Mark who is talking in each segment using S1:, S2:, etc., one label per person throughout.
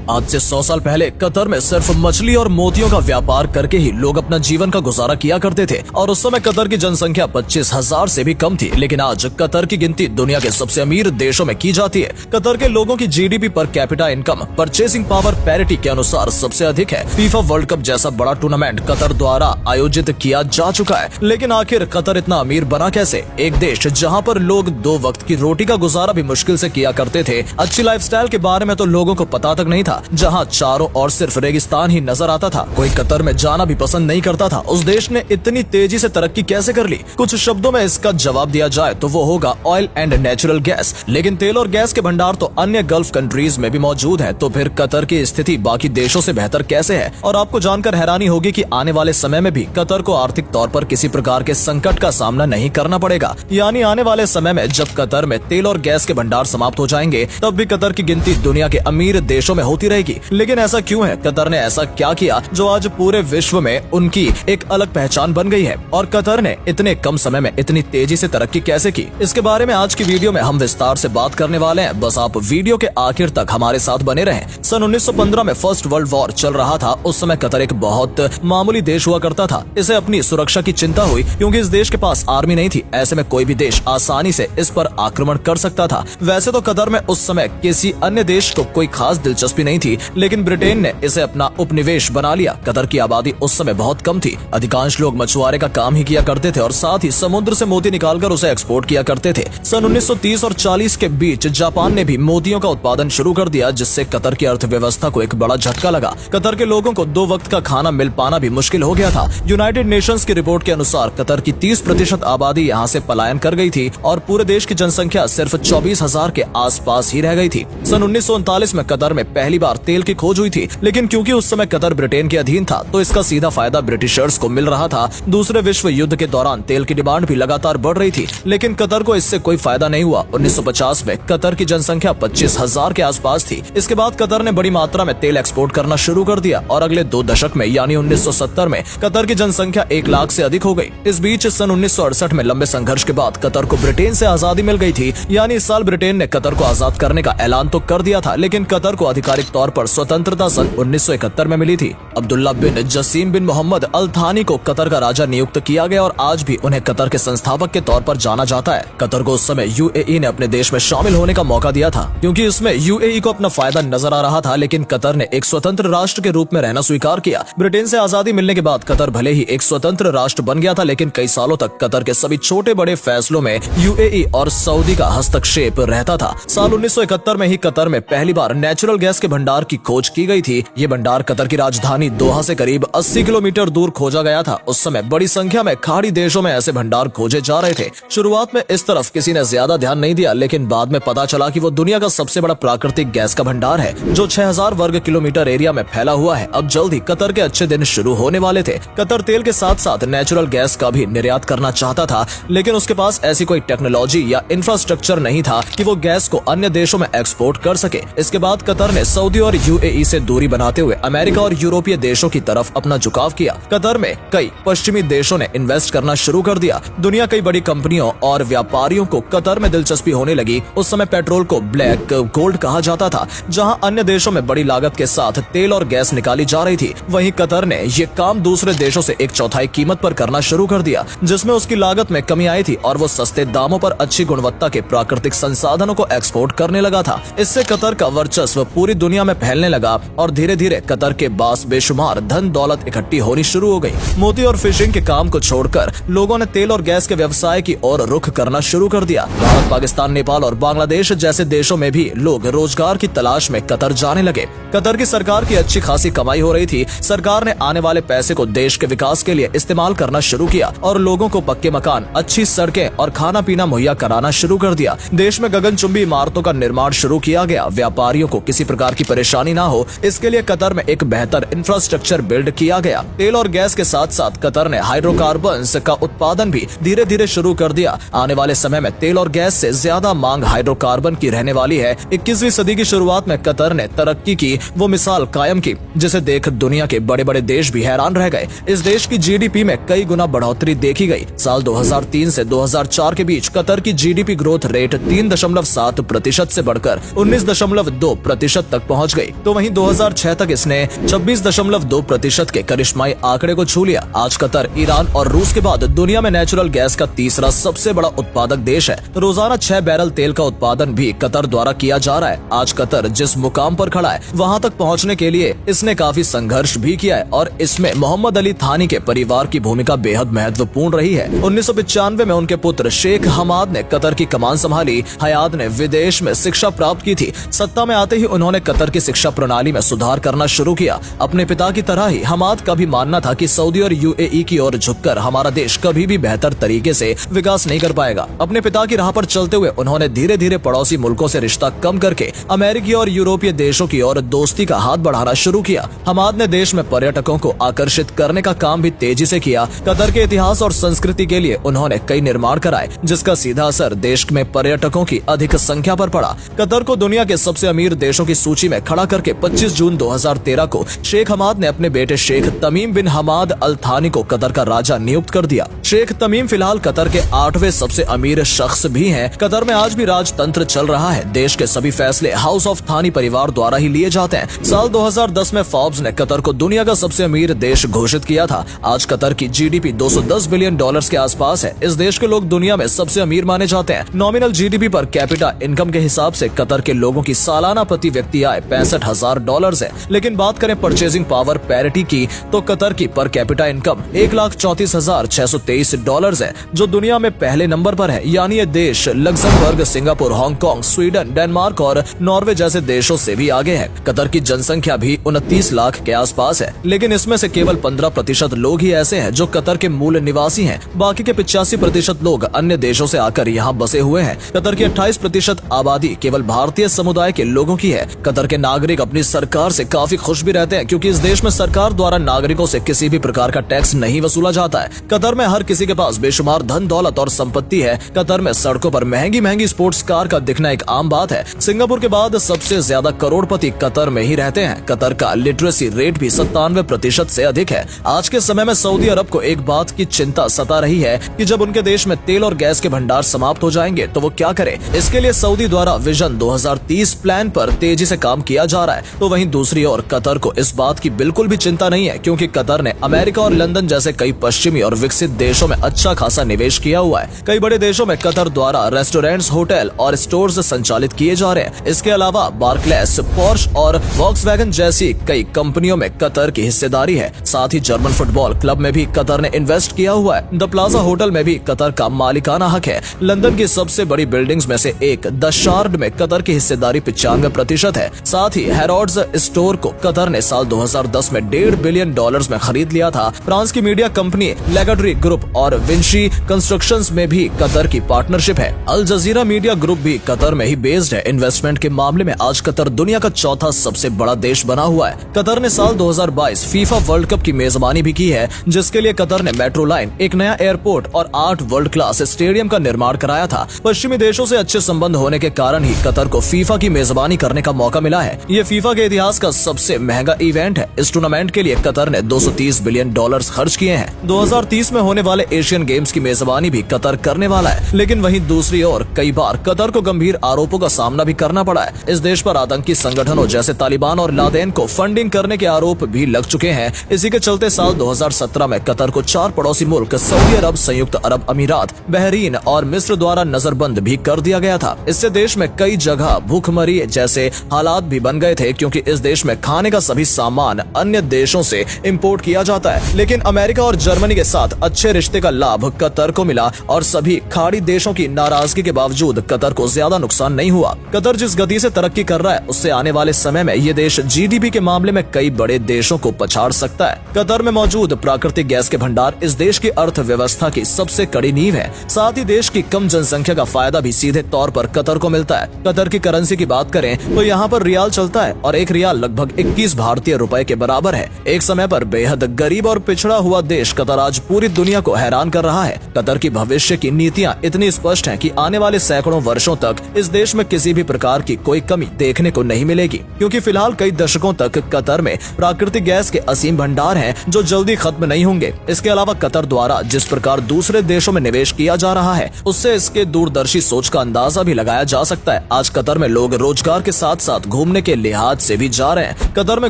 S1: आज से 100 साल पहले कतर में सिर्फ मछली और मोतियों का व्यापार करके ही लोग अपना जीवन का गुजारा किया करते थे और उस समय कतर की जनसंख्या 25,000 से भी कम थी। लेकिन आज कतर की गिनती दुनिया के सबसे अमीर देशों में की जाती है। कतर के लोगों की GDP per capita income purchasing power parity के अनुसार सबसे अधिक है। फीफा वर्ल्ड कप जैसा बड़ा टूर्नामेंट कतर द्वारा आयोजित किया जा चुका है। लेकिन आखिर कतर इतना अमीर बना कैसे? एक देश जहाँ पर लोग 2 वक्त की रोटी का गुजारा भी मुश्किल से किया करते थे, अच्छी लाइफस्टाइल के बारे में तो लोगों को पता तक नहीं था, जहाँ चारों ओर सिर्फ रेगिस्तान ही नजर आता था, कोई कतर में जाना भी पसंद नहीं करता था। उस देश ने इतनी तेजी से तरक्की कैसे कर ली? कुछ शब्दों में इसका जवाब दिया जाए तो वो होगा ऑयल एंड नेचुरल गैस। लेकिन तेल और गैस के भंडार तो अन्य गल्फ कंट्रीज में भी मौजूद है, तो फिर कतर की स्थिति बाकी देशों से बेहतर कैसे है? और आपको जानकर हैरानी होगी कि आने वाले समय में भी कतर को आर्थिक तौर पर किसी प्रकार के संकट का सामना नहीं करना पड़ेगा। यानी आने वाले समय में जब कतर में तेल और गैस के भंडार समाप्त हो जाएंगे, तब भी कतर की गिनती दुनिया के अमीर देशों में होती रहेगी। लेकिन ऐसा क्यों है? कतर ने ऐसा क्या किया जो आज पूरे विश्व में उनकी एक अलग पहचान बन गई है? और कतर ने इतने कम समय में इतनी तेजी से तरक्की कैसे की? इसके बारे में आज की वीडियो में हम विस्तार से बात करने वाले हैं। बस आप वीडियो के आखिर तक हमारे साथ बने रहें। सन 1915 में फर्स्ट वर्ल्ड वॉर चल रहा था। उस समय कतर एक बहुत मामूली देश हुआ करता था। इसे अपनी सुरक्षा की चिंता हुई क्योंकि इस देश के पास आर्मी नहीं थी। ऐसे में कोई भी देश आसानी से इस पर आक्रमण कर सकता था। वैसे तो कतर में उस समय किसी अन्य देश को कोई खास दिलचस्पी नहीं थी, लेकिन ब्रिटेन ने इसे अपना उपनिवेश बना लिया। कतर की आबादी उस समय बहुत कम थी। अधिकांश लोग मछुआरे का काम ही किया करते थे और साथ ही समुद्र से मोती निकालकर उसे एक्सपोर्ट किया करते थे। सन 1930 और 40 के बीच जापान ने भी मोतियों का उत्पादन शुरू कर दिया, जिससे कतर की अर्थव्यवस्था को एक बड़ा झटका लगा। कतर के लोगों को 2 वक्त का खाना मिल पाना भी मुश्किल हो गया था। यूनाइटेड नेशंस की रिपोर्ट के अनुसार कतर की 30% आबादी यहाँ से पलायन कर गई थी और पूरे देश की जनसंख्या सिर्फ 24,000 के आसपास ही रह गई थी। सन 1939 में कतर में पहली बार तेल की खोज हुई थी, लेकिन क्योंकि उस समय कतर ब्रिटेन के अधीन था, तो इसका सीधा फायदा ब्रिटिशर्स को मिल रहा था। दूसरे विश्व युद्ध के दौरान तेल की डिमांड भी लगातार बढ़ रही थी, लेकिन कतर को इससे कोई फायदा नहीं हुआ। 1950 में कतर की जनसंख्या 25,000 के आसपास थी। इसके बाद कतर ने बड़ी मात्रा में तेल एक्सपोर्ट करना शुरू कर दिया और अगले 2 दशक में यानी 1970 में कतर की जनसंख्या 1 लाख से अधिक हो गई। इस बीच सन 1968 में लंबे संघर्ष के बाद कतर को ब्रिटेन से आजादी मिल गई थी। यानी इस साल ब्रिटेन ने कतर को आजाद करने का ऐलान तो कर दिया था, लेकिन कतर को आधिकारिक तौर पर स्वतंत्रता सन 1971 में मिली थी। अब्दुल्ला बिन जसीम बिन मोहम्मद अल थानी को कतर का राजा नियुक्त किया गया और आज भी उन्हें कतर के संस्थापक के तौर पर जाना जाता है। कतर को उस समय यूएई ने अपने देश में शामिल होने का मौका दिया था, क्योंकि इसमें यूएई को अपना फायदा नजर आ रहा था, लेकिन कतर ने एक स्वतंत्र राष्ट्र के रूप में रहना स्वीकार किया। ब्रिटेन से आजादी मिलने के बाद कतर भले ही एक स्वतंत्र राष्ट्र बन गया था, लेकिन कई सालों तक कतर के सभी छोटे बड़े फैसलों में यूएई और सऊदी का हस्तक्षेप रहता था। साल 1971 में ही कतर में पहली बार नेचुरल गैस के भंडार की खोज की गई थी। ये भंडार कतर की राजधानी दोहा से करीब 80 किलोमीटर दूर खोजा गया था। उस समय बड़ी संख्या में खाड़ी देशों में ऐसे भंडार खोजे जा रहे थे। शुरुआत में इस तरफ किसी ने ज्यादा ध्यान नहीं दिया, लेकिन बाद में पता चला कि वो दुनिया का सबसे बड़ा प्राकृतिक गैस का भंडार है, जो 6000 वर्ग किलोमीटर एरिया में फैला हुआ है। अब जल्द ही कतर के अच्छे दिन शुरू होने वाले थे। कतर तेल के साथ साथ नेचुरल गैस का भी निर्यात करना चाहता था, लेकिन उसके पास ऐसी कोई टेक्नोलॉजी या इंफ्रास्ट्रक्चर नहीं था कि वो गैस को अन्य देशों में एक्सपोर्ट कर सके। इसके बाद कतर ने सऊदी और यूएई से दूरी बनाते हुए अमेरिका और यूरोपीय देशों की तरफ अपना झुकाव किया। कतर में कई पश्चिमी देशों ने इन्वेस्ट करना शुरू कर दिया। दुनिया कई बड़ी कंपनियों और व्यापारियों को कतर में दिलचस्पी होने लगी। उस समय पेट्रोल को ब्लैक गोल्ड कहा जाता था, जहां अन्य देशों में बड़ी लागत के साथ तेल और गैस निकाली जा रही थी। वहीं कतर ने ये काम दूसरे देशों से 1/4 कीमत पर करना शुरू कर दिया, जिसमें उसकी लागत में कमी आई थी और वो सस्ते दामों पर अच्छी गुणवत्ता के प्राकृतिक संसाधनों को एक्सपोर्ट करने लगा था। इससे कतर का वर्चस्व पूरी दुनिया में फैलने लगा और धीरे धीरे कतर के पास बेशुमार धन दौलत इकट्ठी होनी शुरू हो गई। मोती और फिशिंग के काम को छोड़कर लोगों ने तेल और गैस के व्यवसाय की ओर रुख करना शुरू कर दिया। भारत, पाकिस्तान, नेपाल और बांग्लादेश जैसे देशों में भी लोग रोजगार की तलाश में कतर जाने लगे। कतर की सरकार की अच्छी खासी कमाई हो रही थी। सरकार ने आने वाले पैसे को देश के विकास के लिए इस्तेमाल करना शुरू किया और लोगों को पक्के मकान, अच्छी सड़कें और खाना पीना मुहैया कराना शुरू कर दिया। देश में गगनचुंबी इमारतों का निर्माण शुरू किया गया। व्यापारियों को किसी प्रकार की परेशानी ना हो, इसके लिए कतर में एक बेहतर इंफ्रास्ट्रक्चर बिल्ड किया गया। तेल और गैस के साथ साथ कतर ने हाइड्रोकार्बन्स का उत्पादन भी धीरे धीरे शुरू कर दिया। आने वाले समय में तेल और गैस से ज्यादा मांग हाइड्रोकार्बन की रहने वाली है। 21वीं सदी की शुरुआत में कतर ने तरक्की की वो मिसाल कायम की, जिसे देख दुनिया के बड़े बड़े देश भी हैरान रह गए। इस देश की जीडीपी में कई गुना बढ़ोतरी देखी गई। साल 2003 से 2004 के बीच कतर की जीडीपी ग्रोथ रेट 3.7% से बढ़कर 19.2% तक पहुंच गई, तो वहीं 2006 तक इसने 26.2% के करिश्माई आंकड़े को छू लिया। आज कतर ईरान और रूस के बाद दुनिया में नेचुरल गैस का तीसरा सबसे बड़ा उत्पादक देश है। रोजाना 6 बैरल तेल का उत्पादन भी कतर द्वारा किया जा रहा है। आज कतर जिस मुकाम पर खड़ा है, वहां तक पहुंचने के लिए इसने काफी संघर्ष भी किया है और इसमें मोहम्मद अली थानी के परिवार की भूमिका बेहद महत्वपूर्ण रही है। 1995 में उनके पुत्र शेख हमाद ने कतर की कमान संभाली। हयात ने विदेश में शिक्षा प्राप्त की थी। सत्ता में आते ही उन्होंने कतर की शिक्षा प्रणाली में सुधार करना शुरू किया। अपने पिता की तरह ही हमाद का भी मानना था कि सऊदी और यूएई की ओर झुककर हमारा देश कभी भी बेहतर तरीके से विकास नहीं कर पाएगा। अपने पिता की राह पर चलते हुए उन्होंने धीरे धीरे पड़ोसी मुल्कों से रिश्ता कम करके अमेरिकी और यूरोपीय देशों की ओर दोस्ती का हाथ बढ़ाना शुरू किया। हमाद ने देश में पर्यटकों को आकर्षित करने का काम भी तेजी से किया। कतर के इतिहास और संस्कृति के लिए उन्होंने कई निर्माण कराए, जिसका सीधा असर देश में पर्यटकों की अधिक संख्या पर पड़ा। कतर को दुनिया के सबसे अमीर देशों की सूची में खड़ा करके 25 जून 2013 को शेख हमाद ने अपने बेटे शेख तमीम बिन हमाद अल थानी को कतर का राजा नियुक्त कर दिया। शेख तमीम फिलहाल कतर के 8वें सबसे अमीर शख्स भी हैं। कतर में आज भी राजतंत्र चल रहा है। देश के सभी फैसले हाउस ऑफ थानी परिवार द्वारा ही लिए जाते हैं। साल 2010 में फोर्ब्स ने कतर को दुनिया का सबसे अमीर देश घोषित किया था। आज कतर की जीडीपी $210 बिलियन के आसपास है। इस देश के लोग दुनिया में सबसे अमीर माने जाते हैं। Nominal GDP per capita income के हिसाब से कतर के लोगों की सालाना प्रति व्यक्ति आय $65,000 है। लेकिन बात करें परचेजिंग पावर पैरिटी की, तो कतर की पर कैपिटा इनकम $1,34,623 है, जो दुनिया में पहले नंबर पर है। यानी ये देश Luxembourg, Singapore, Hong Kong, Sweden, Denmark और नॉर्वे जैसे देशों से भी आगे है। कतर की जनसंख्या भी 29 लाख के आसपास है, लेकिन इसमें से केवल 15% लोग ही ऐसे हैं जो कतर के मूल निवासी हैं। बाकी के 85% लोग अन्य देशों से आकर यहाँ बसे हुए हैं। कतर की 28% आबादी केवल भारतीय समुदाय के लोगों की है। कतर के नागरिक अपनी सरकार से काफी खुश भी रहते हैं, क्योंकि इस देश में सरकार द्वारा नागरिकों से किसी भी प्रकार का टैक्स नहीं वसूला जाता है। कतर में हर किसी के पास बेशुमार धन दौलत और संपत्ति है। कतर में सड़कों पर महंगी महंगी स्पोर्ट्स कार का दिखना एक आम बात है। सिंगापुर के बाद सबसे ज्यादा करोड़पति कतर में ही रहते हैं। कतर का लिटरेसी रेट भी 97% से अधिक है। आज के समय में सऊदी अरब को एक बात की चिंता सता रही है कि जब उनके देश में तेल और गैस के भंडार समाप्त हो जाएंगे तो वो क्या करे। इसके लिए सऊदी द्वारा विजन 2030 प्लान पर तेजी से काम किया जा रहा है। तो वहीं दूसरी ओर कतर को इस बात की बिल्कुल भी चिंता नहीं है, क्योंकि कतर ने अमेरिका और लंदन जैसे कई पश्चिमी और विकसित देशों में अच्छा खासा निवेश किया हुआ है। कई बड़े देशों में कतर द्वारा रेस्टोरेंट्स, होटल और स्टोर्स संचालित किए जा रहे हैं। इसके अलावा बार्कलेस, पोर्श और वॉक्सवैगन जैसी कई कंपनियों में कतर की हिस्सेदारी है। साथ ही जर्मन फुटबॉल क्लब में भी कतर ने इन्वेस्ट किया हुआ है। द प्लाजा होटल में भी कतर का मालिकाना हक है। लंदन की सबसे बड़ी बिल्डिंग्स में से एक द शार्ड में कतर की हिस्सेदारी 95% है। साथ ही हैरोड्स स्टोर को कतर ने साल 2010 में $1.5 बिलियन में खरीद लिया था। फ्रांस की मीडिया कंपनी लेगाड्री ग्रुप और विंशी कंस्ट्रक्शंस में भी कतर की पार्टनरशिप है। अल जजीरा मीडिया ग्रुप भी कतर में ही बेस्ड है। इन्वेस्टमेंट के मामले में आज कतर दुनिया का चौथा सबसे बड़ा देश बना हुआ है। कतर ने साल 2022 फीफा वर्ल्ड कप की मेजबानी भी की है, जिसके लिए कतर ने मेट्रो लाइन, एक नया एयरपोर्ट और 8 वर्ल्ड क्लास स्टेडियम का निर्माण कराया था। पश्चिमी देशों से अच्छे संबंध होने के कारण ही कतर को फीफा की मेजबानी करने का मौका मिला है। ये फीफा के इतिहास का सबसे महंगा इवेंट है। इस टूर्नामेंट के लिए कतर ने $230 बिलियन खर्च किए हैं। 2030 में होने वाले एशियन गेम्स की मेजबानी भी कतर करने वाला है। लेकिन वहीं दूसरी ओर कई बार कतर को गंभीर आरोपों का सामना भी करना पड़ा है। इस देश पर आतंकी संगठनों जैसे तालिबान और लादेन को फंडिंग करने के आरोप भी लग चुके हैं। इसी के चलते साल 2017 में कतर को 4 पड़ोसी मुल्क सऊदी अरब, संयुक्त अरब अमीरात, बहरीन और मिस्र द्वारा नजरबंद भी कर दिया गया था। इससे देश में कई जगह भूखमरी जैसे हालात भी बन गए थे, क्योंकि इस देश में खाने का सभी सामान अन्य देशों से इंपोर्ट किया जाता है। लेकिन अमेरिका और जर्मनी के साथ अच्छे रिश्ते का लाभ कतर को मिला और सभी खाड़ी देशों की नाराजगी के बावजूद कतर को ज्यादा नुकसान नहीं हुआ। कतर जिस गति से तरक्की कर रहा है, उससे आने वाले समय में ये देश जीडीपी के मामले में कई बड़े देशों को पछाड़ सकता है। कतर में मौजूद प्राकृतिक गैस के भंडार इस देश की अर्थव्यवस्था की सबसे कड़ी नींव है। साथ ही देश की कम जनसंख्या का फायदा भी सीधे तौर पर कतर को मिलता है। कतर की करेंसी की बात करें तो यहाँ पर रियाल चलता है और एक रियाल लगभग 21 भारतीय रुपए के बराबर है। एक समय पर बेहद गरीब और पिछड़ा हुआ देश कतर आज पूरी दुनिया को हैरान कर रहा है। कतर की भविष्य की नीतियां इतनी स्पष्ट हैं कि आने वाले सैकड़ों वर्षों तक इस देश में किसी भी प्रकार की कोई कमी देखने को नहीं मिलेगी, क्योंकि फिलहाल कई दशकों तक कतर में प्राकृतिक गैस के असीम भंडार हैं जो जल्दी खत्म नहीं होंगे। इसके अलावा कतर द्वारा जिस प्रकार दूसरे देशों में निवेश किया जा रहा है, उससे इसके दूरदर्शी सोच का अंदाजा भी लगाया जा सकता है। आज कतर में लोग रोजगार के साथ साथ घूमने के लिहाज से भी जा रहे हैं। कतर में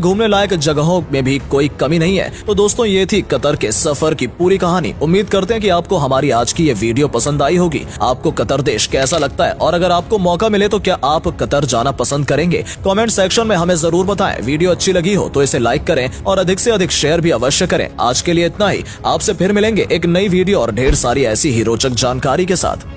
S1: घूमने लायक जगहों में भी कोई कमी नहीं है। तो दोस्तों, ये थी कतर के सफर की पूरी कहानी। उम्मीद करते हैं कि आपको हमारी आज की ये वीडियो पसंद आई होगी। आपको कतर देश कैसा लगता है, और अगर आपको मौका मिले तो क्या आप कतर जाना पसंद करेंगे? कमेंट सेक्शन में हमें जरूर बताएं। वीडियो अच्छी लगी हो तो इसे लाइक करें और अधिक से अधिक शेयर भी अवश्य करें। आज के लिए इतना ही। आपसे फिर मिलेंगे एक नई वीडियो और ढेर सारी ऐसी ही रोचक जानकारी के साथ।